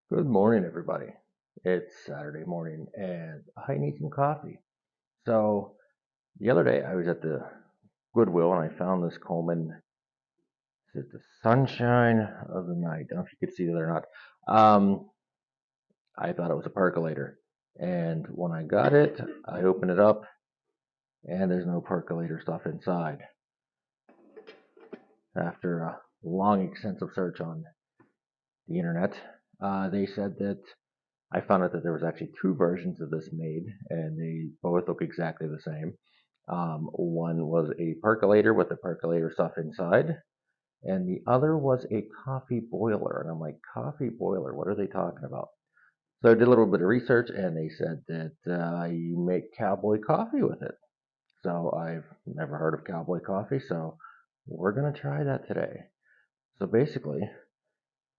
Good morning, everybody. It's Saturday morning and I need some coffee. So, the other day I was at the Goodwill and I found this Coleman. Is it the Sunshine of the Night? I don't know if you could see that or not. I thought it was a percolator. And when I got it, I opened it up and there's no percolator stuff inside. After a long, extensive search on the internet, they said that I found out that there was actually two versions of this made, and they both look exactly the same. One was a percolator with the percolator stuff inside, and the other was a coffee boiler. And I'm like, coffee boiler? What are they talking about? So I did a little bit of research, and they said that you make Cowboy Coffee with it. So I've never heard of Cowboy Coffee, so we're gonna try that today. So basically,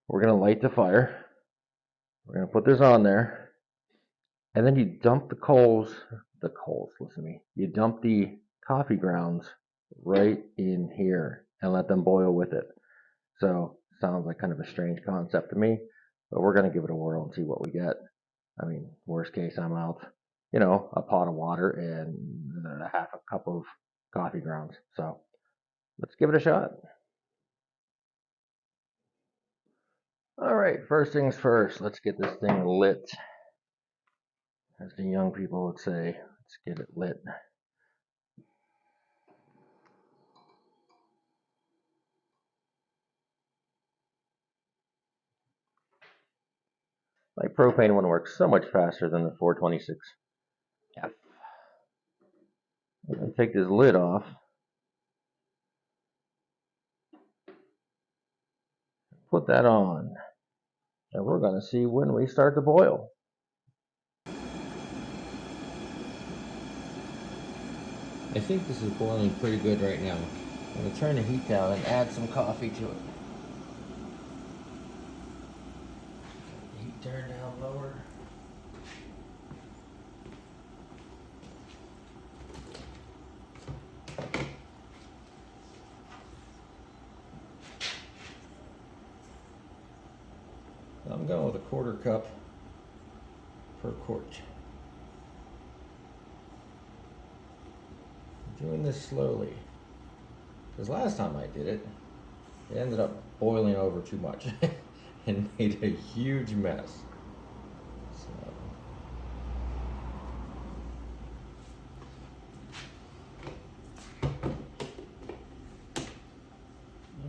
we're gonna light the fire. We're gonna put this on there, and then you dump listen to me. You dump the coffee grounds right in here and let them boil with it. So, sounds like kind of a strange concept to me, but we're going to give it a whirl and see what we get. I mean, worst case, I'm out, a pot of water and a half a cup of coffee grounds. So, let's give it a shot. All right, first things first, let's get this thing lit. As the young people would say, let's get it lit. My propane one works so much faster than the 426F. I'm going to take this lid off. Put that on. And we're going to see when we start to boil. I think this is boiling pretty good right now. I'm going to turn the heat down and add some coffee to it. Heat turned down lower. I'm going with a quarter cup per quart. I'm doing this slowly. Because last time I did it, it ended up boiling over too much and made a huge mess. So, I'm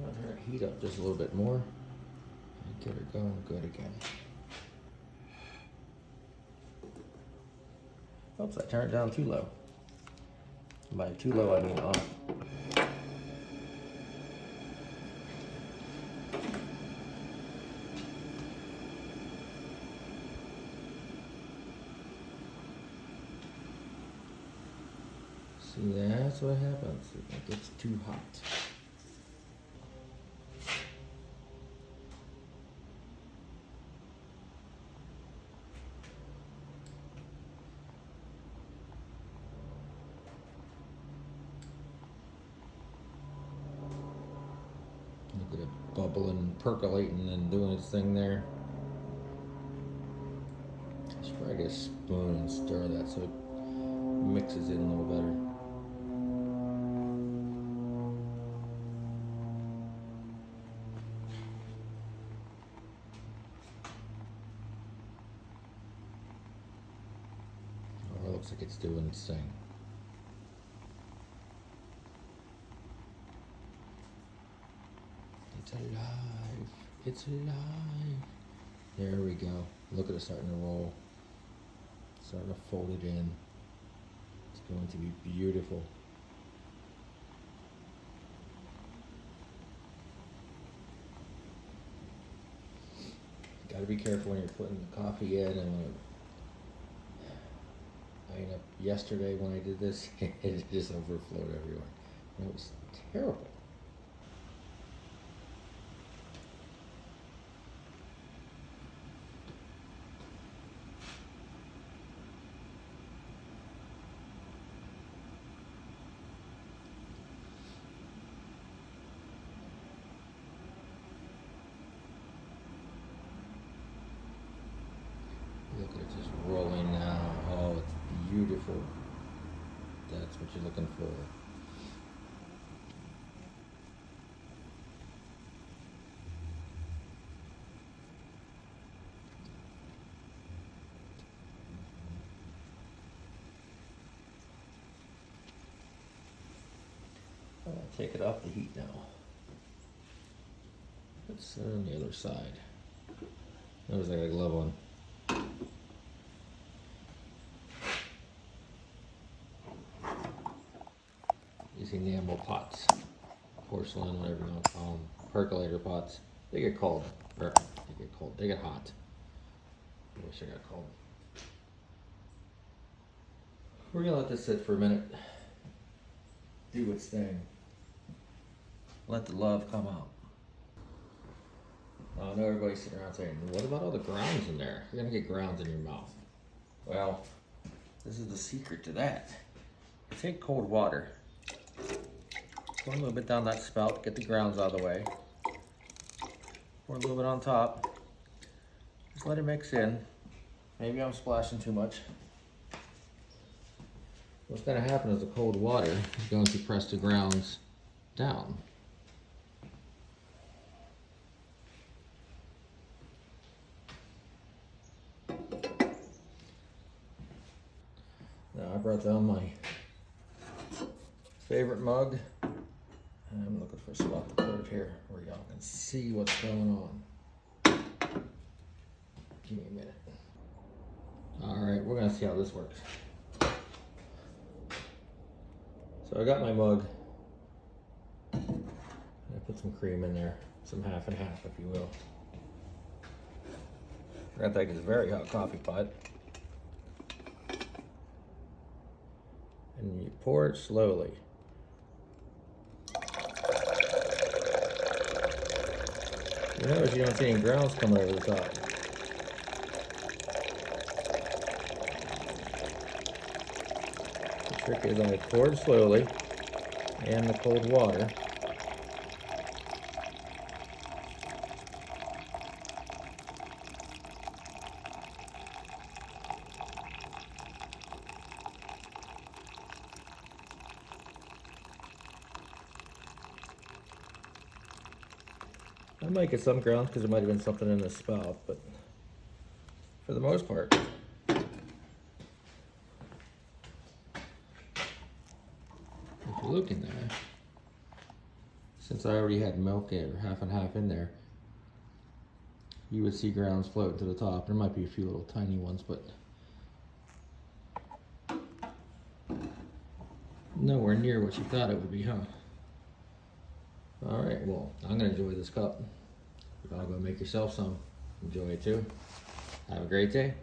going to turn the heat up just a little bit more and get her going good again. Oops, I turned it down too low. By too low, I mean off. See, that's what happens. It gets too hot. Look at it bubbling, percolating, and doing its thing there. I should probably get a spoon and stir that so it mixes in a little better. Oh, it looks like it's doing its thing. It's alive. It's alive. There we go. Look at it starting to roll. Starting to fold it in. It's going to be beautiful. Got to be careful when you're putting the coffee in. And I ended up yesterday when I did this, it just overflowed everywhere. And it was terrible. Look, it's just rolling now. Oh, it's beautiful. That's what you're looking for. I'll take it off the heat now. Let's on the other side. Notice I got a glove on. Using enamel pots, porcelain, whatever you want to call them, percolator pots. They get cold. They get hot. I wish I got cold. We're gonna let this sit for a minute. Do its thing. Let the love come out. I know everybody's sitting around saying, what about all the grounds in there? You're gonna get grounds in your mouth. Well, this is the secret to that. Take cold water. Pour a little bit down that spout, get the grounds out of the way. Pour a little bit on top. Just let it mix in. Maybe I'm splashing too much. What's going to happen is the cold water is going to press the grounds down. Now I brought down my favorite mug. I'm looking for a spot to put it here where y'all can see what's going on. Give me a minute. Alright, we're going to see how this works. So I got my mug. I put some cream in there, some half and half, if you will. We're gonna take this very hot coffee pot, and you pour it slowly. You notice you don't see any grounds coming over the top. The trick is I pour it slowly, and the cold water. I might get some grounds because there might have been something in the spout, but for the most part, if you look in there, since I already had milk or half and half in there, you would see grounds floating to the top. There might be a few little tiny ones, but nowhere near what you thought it would be, huh? All right, well, I'm gonna enjoy this cup. Y'all go make yourself some. Enjoy it too. Have a great day.